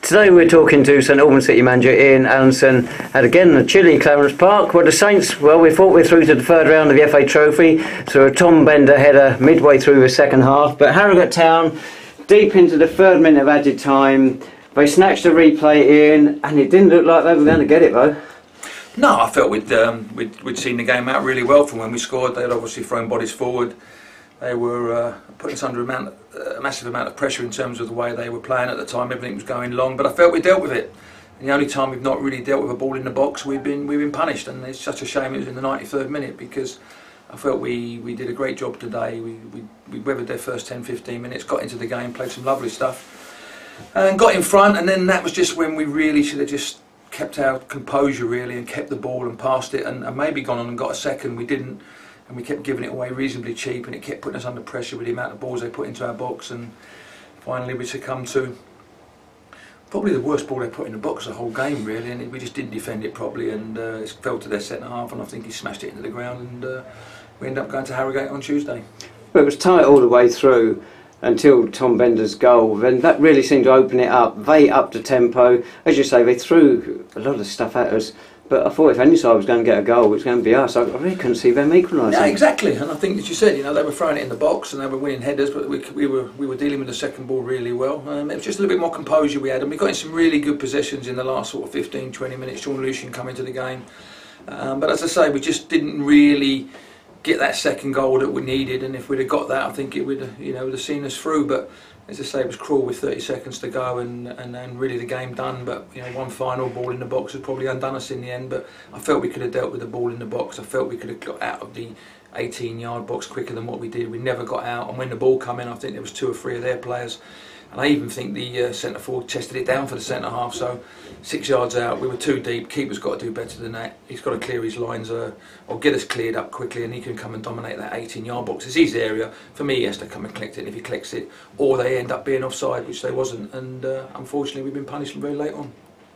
Today we're talking to St Albans City manager Ian Allinson at again the chilly Clarence Park, where the Saints, well, we thought we're through to the third round of the FA Trophy, so a Tom Bender header midway through the second half, but Harrogate Town, deep into the third minute of added time, they snatched a replay in, and it didn't look like they were going to get it though. No, I felt we'd seen the game out really well from when we scored. They'd obviously thrown bodies forward. They were putting us under a massive amount of pressure in terms of the way they were playing at the time. Everything was going long, but I felt we dealt with it. And the only time we've not really dealt with a ball in the box, we've been punished, and it's such a shame it was in the 93rd minute, because I felt we did a great job today. We weathered their first 10-15 minutes, got into the game, played some lovely stuff, and got in front. And then that was just when we really should have just kept our composure really and kept the ball and passed it, and maybe gone on and got a second. We didn't. And we kept giving it away reasonably cheap, and it kept putting us under pressure with the amount of balls they put into our box. And finally we succumbed to probably the worst ball they put in the box the whole game really, and we just didn't defend it properly, and it fell to their centre half, and I think he smashed it into the ground, and we ended up going to Harrogate on Tuesday. But it was tight all the way through until Tom Bender's goal, then that really seemed to open it up. They upped the tempo, as you say, they threw a lot of stuff at us. But I thought if any side was going to get a goal, it was going to be us. I really couldn't see them equalising. Yeah, exactly. And I think, as you said, they were throwing it in the box and they were winning headers, but we were dealing with the second ball really well. It was just a little bit more composure we had, and we got in some really good possessions in the last sort of 15-20 minutes. Sean Lucian come into the game, but as I say, we just didn't really get that second goal that we needed. And if we'd have got that, I think it would have seen us through. But as I say, it was cruel with 30 seconds to go and really the game done. But one final ball in the box has probably undone us in the end. But I felt we could have dealt with the ball in the box. I felt we could have got out of the 18-yard box quicker than what we did. We never got out, and when the ball came in, I think there was 2 or 3 of their players, and I even think the centre forward tested it down for the centre half. So 6 yards out, we were too deep. Keeper's got to do better than that. He's got to clear his lines or get us cleared up quickly, and he can come and dominate that 18-yard box. It's his area. For me, he has to come and collect it, and if he collects it, or they end up being offside, which they wasn't. And unfortunately, we've been punished very late on.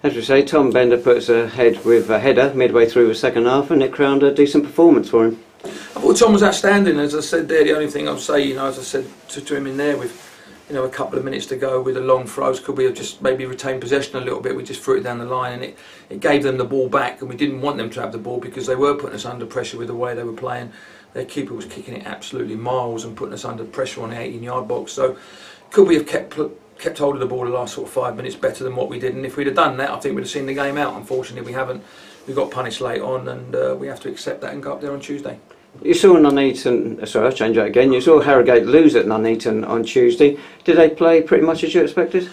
As we say, Tom Bender puts ahead with a header midway through the second half, and it crowned a decent performance for him. I thought Tom was outstanding. As I said there, the only thing I'll say, as I said to him in there, with a couple of minutes to go with the long throws, could we have just maybe retained possession a little bit? We just threw it down the line, and it gave them the ball back, and we didn't want them to have the ball because they were putting us under pressure with the way they were playing. Their keeper was kicking it absolutely miles and putting us under pressure on the 18-yard box. So could we have kept hold of the ball the last sort of 5 minutes better than what we did? And if we'd have done that, I think we'd have seen the game out. Unfortunately, we haven't. We got punished late on, and we have to accept that and go up there on Tuesday. You saw Nuneaton, sorry, I'll change that again. You saw Harrogate lose at Nuneaton on Tuesday. Did they play pretty much as you expected?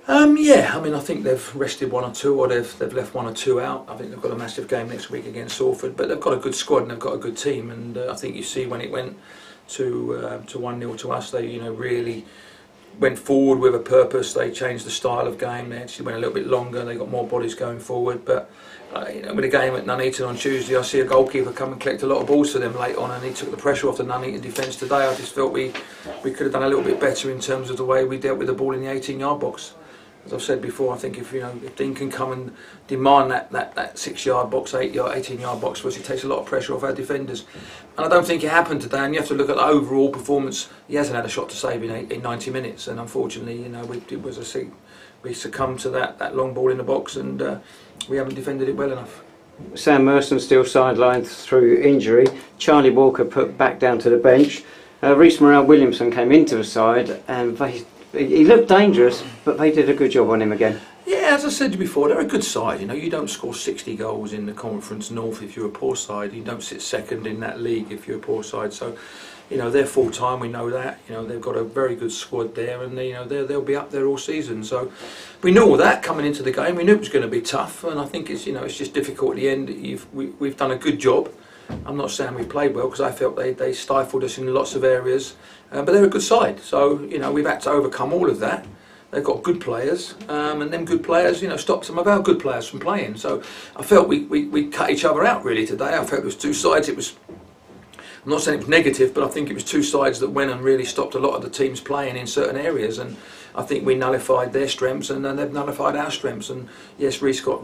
Yeah, I think they've rested 1 or 2, or they've left 1 or 2 out. I think they've got a massive game next week against Salford, but they've got a good squad and they've got a good team. And I think you see when it went to 1-0 to us, they really went forward with a purpose. They changed the style of game. They actually went a little bit longer. They got more bodies going forward. But with a game at Nuneaton on Tuesday, I see a goalkeeper come and collect a lot of balls for them late on, and he took the pressure off the Nuneaton defence today. I just felt we could have done a little bit better in terms of the way we dealt with the ball in the 18-yard box. As I've said before, I think if Dean can come and demand that 6-yard box, 18-yard box for us, it takes a lot of pressure off our defenders. And I don't think it happened today. And you have to look at the overall performance. He hasn't had a shot to save in 90 minutes, and unfortunately, we succumbed to that long ball in the box, and we haven't defended it well enough. Sam Merson still sidelined through injury. Charlie Walker put back down to the bench. Rhys Morrell-Williamson came into the side, and he looked dangerous, but they did a good job on him again. Yeah, as I said to you before, they're a good side. You don't score 60 goals in the Conference North if you're a poor side. You don't sit second in that league if you're a poor side. So, they're full time. We know that. They've got a very good squad there, and they'll be up there all season. So, we knew all that coming into the game. We knew it was going to be tough, and I think it's just difficult at the end. We've done a good job. I'm not saying we played well, because I felt they stifled us in lots of areas, but they're a good side. So we've had to overcome all of that. They've got good players, and them good players stopped some of our good players from playing. So I felt we cut each other out really today. I felt there was 2 sides. I'm not saying it was negative, but I think it was 2 sides that went and really stopped a lot of the teams playing in certain areas, and I think we nullified their strengths, and then they've nullified our strengths. And yes, Rhys got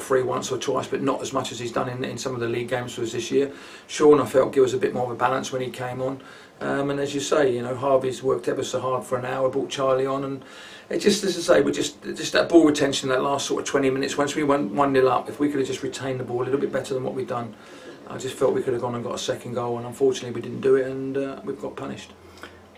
free once or twice, but not as much as he's done in some of the league games for us this year. Sean, I felt, gave us a bit more of a balance when he came on. And as you say, you know, Harvey's worked ever so hard for an hour, brought Charlie on, and it just, as I say, we're just that ball retention, that last sort of 20 minutes, once we went 1-0 up, if we could have just retained the ball a little bit better than what we've done, I just felt we could have gone and got a second goal, and unfortunately we didn't do it, and we've got punished.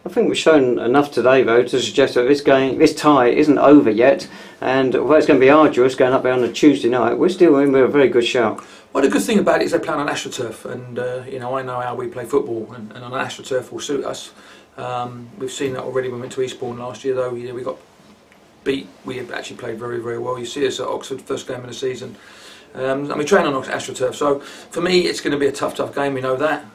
I think we've shown enough today, though, to suggest that this tie isn't over yet, and although it's going to be arduous going up there on a Tuesday night, we're still in with a very good shout. Well, the good thing about it is they play on AstroTurf, and you know, I know how we play football, and on AstroTurf will suit us. We've seen that already when we went to Eastbourne last year, though. You know, we got beat. We actually played very, very well. You see us at Oxford, first game of the season, and we train on AstroTurf. So for me, it's going to be a tough game. We know that.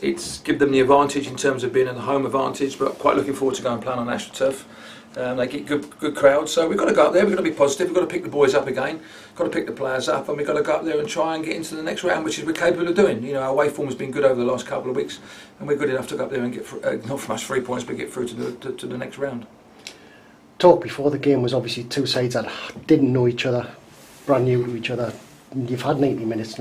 It's give them the advantage in terms of being in the home advantage, but quite looking forward to going and playing on AstroTurf. They get good crowds, so we've got to go up there, we've got to be positive, we've got to pick the boys up again, got to pick the players up, and we've got to go up there and try and get into the next round, which is we're capable of doing. You know, our away form has been good over the last couple of weeks, and we're good enough to go up there and get, not from us 3 points, but get through to the next round. Talk before the game was obviously two sides that didn't know each other, brand new to each other. You've had 90 minutes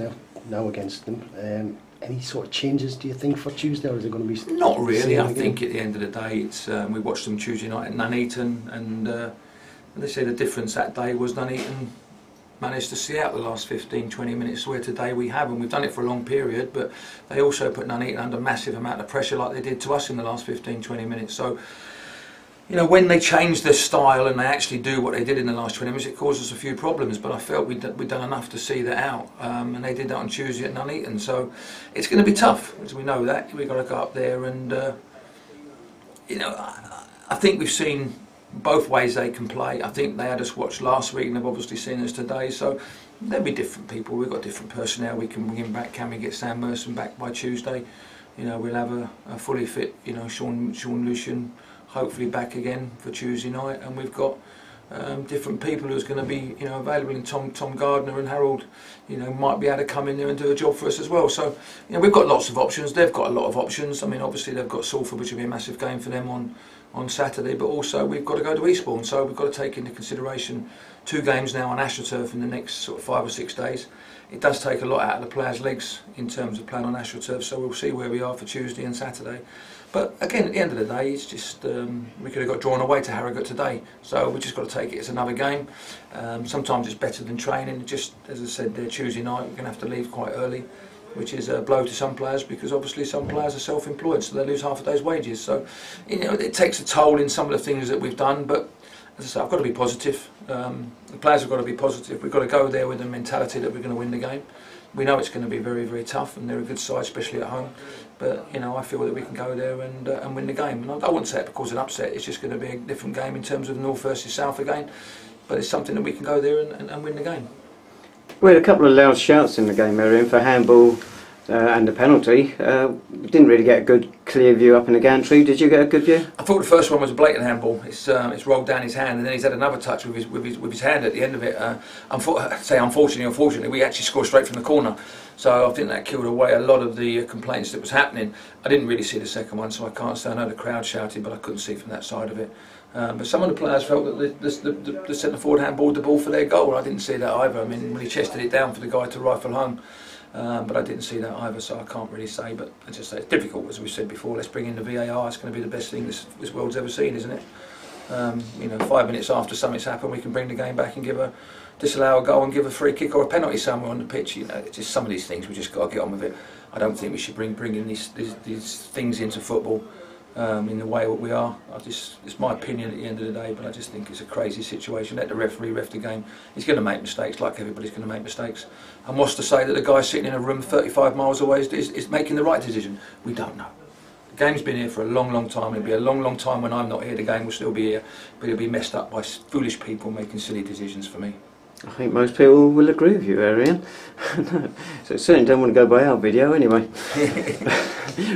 now against them. Any sort of changes, do you think, for Tuesday, or is it going to be... Not really. I think at the end of the day, it's we watched them Tuesday night at Nuneaton, and they say the difference that day was Nuneaton managed to see out the last 15-20 minutes, where today we haven't. We've done it for a long period, but they also put Nuneaton under massive amount of pressure like they did to us in the last 15-20 minutes. So, you know, when they change their style and they actually do what they did in the last 20 minutes, it caused us a few problems, but I felt we'd done enough to see that out, and they did that on Tuesday at Nuneaton. So it's going to be tough, as we know that. We've got to go up there and, you know, I think we've seen both ways they can play. I think they had us watched last week and they've obviously seen us today, so there'll be different people. We've got different personnel we can bring him back. Can we get Sam Merson back by Tuesday? You know, we'll have a fully fit, you know, Sean Lucian hopefully back again for Tuesday night, and we've got different people who's going to be, you know, available. And Tom Gardner and Harold, you know, might be able to come in there and do a job for us as well. So, you know, we've got lots of options. They've got a lot of options. I mean, obviously they've got Salford, which will be a massive game for them on Saturday, but also we've got to go to Eastbourne. So we've got to take into consideration 2 games now on AstroTurf in the next sort of 5 or 6 days. It does take a lot out of the players' legs in terms of playing on AstroTurf. So we'll see where we are for Tuesday and Saturday. But again, at the end of the day, it's just we could have got drawn away to Harrogate today, so we just got to take it as another game. Sometimes it's better than training. Just as I said there, Tuesday night we're going to have to leave quite early, which is a blow to some players, because obviously some players are self-employed, so they lose half a day's wages. So, you know, it takes a toll in some of the things that we've done. But as I say, I've got to be positive. The players have got to be positive. We've got to go there with the mentality that we're going to win the game. We know it's going to be very, very tough, and they're a good side, especially at home. But, you know, I feel that we can go there and win the game. And I wouldn't say it because an upset. It's just going to be a different game in terms of North versus South again. But it's something that we can go there and win the game. We had a couple of loud shouts in the game, Marion, for handball and the penalty. We didn't really get a good, clear view up in the gantry. Did you get a good view? I thought the first one was a blatant handball. It's rolled down his hand, and then he's had another touch with his hand at the end of it. Unfortunately, we actually scored straight from the corner. So I think that killed away a lot of the complaints that was happening. I didn't really see the second one, so I can't say. I know the crowd shouted, but I couldn't see from that side of it. But some of the players felt that the centre forward handballed the ball for their goal. I didn't see that either. I mean, when he chested it down for the guy to rifle home. But I didn't see that either, so I can't really say. But I just say it's difficult, as we said before. Let's bring in the VAR. It's going to be the best thing this world's ever seen, isn't it? You know, 5 minutes after something's happened, we can bring the game back and disallow a goal and give a free kick or a penalty somewhere on the pitch. You know, it's just some of these things we just got to get on with it. I don't think we should bring in these things into football in the way that we are. It's my opinion at the end of the day, but I just think it's a crazy situation. Let the referee ref the game. He's going to make mistakes, like everybody's going to make mistakes. And what's to say that the guy sitting in a room 35 miles away is making the right decision? We don't know. The game's been here for a long, long time. It'll be a long, long time when I'm not here. The game will still be here, but it'll be messed up by foolish people making silly decisions for me. I think most people will agree with you, Arian. No, so certainly don't want to go by our video anyway.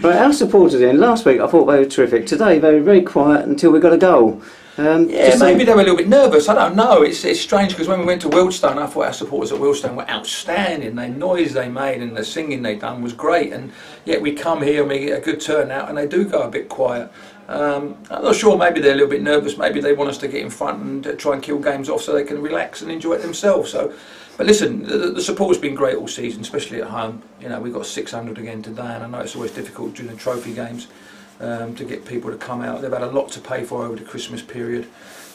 Right, our supporters in last week, I thought they were terrific. Today they were very quiet until we got a goal. Yeah, maybe they were a little bit nervous. I don't know. It's strange, because when we went to Wealdstone, I thought our supporters at Wealdstone were outstanding. The noise they made and the singing they done was great. And yet we come here and we get a good turnout, and they do go a bit quiet. I'm not sure, maybe they're a little bit nervous, maybe they want us to get in front and try and kill games off so they can relax and enjoy it themselves. So, but listen, the support's been great all season, especially at home. You know, we got 600 again today, and I know it's always difficult during the trophy games to get people to come out. They've had a lot to pay for over the Christmas period.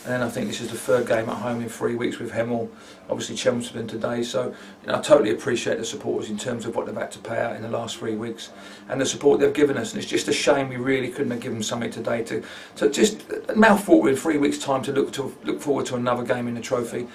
And then I think this is the third game at home in 3 weeks with Hemel, obviously Chelmsford today. So I totally appreciate the supporters in terms of what they've had to pay out in the last 3 weeks and the support they've given us. And it's just a shame we really couldn't have given them something today to just mouthful in 3 weeks' time to look forward to another game in the trophy.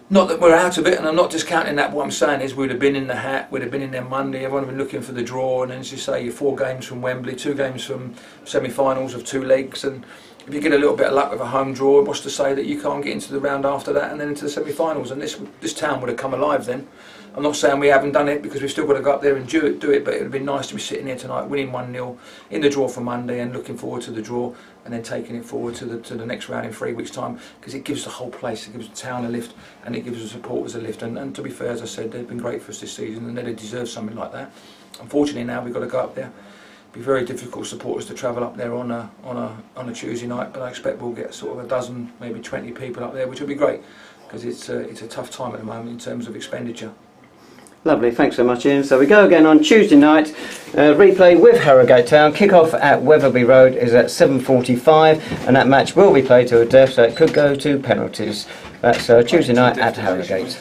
Not that we're out of it, and I'm not discounting that. What I'm saying is we'd have been in the hat, we'd have been in there Monday, everyone would have been looking for the draw, and then as you say, you're 4 games from Wembley, 2 games from semi-finals of 2 legs, and if you get a little bit of luck with a home draw, what's to say that you can't get into the round after that and then into the semi-finals, and this town would have come alive then. I'm not saying we haven't done it because we've still got to go up there and do it, but it would have been nice to be sitting here tonight winning 1-0 in the draw for Monday and looking forward to the draw and then taking it forward to the next round in 3 weeks' time, because it gives the whole place, it gives the town a lift and it gives the supporters a lift, and to be fair, as I said, they've been great for us this season and they deserve something like that. Unfortunately now we've got to go up there. Be very difficult supporters to travel up there on a Tuesday night, but I expect we'll get sort of a dozen, maybe 20 people up there, which will be great because it's a tough time at the moment in terms of expenditure. Lovely, thanks so much, Ian. So we go again on Tuesday night, replay with Harrogate Town. Kick-off at Weatherby Road is at 7:45, and that match will be played to a death, so it could go to penalties. That's Tuesday night at Harrogate.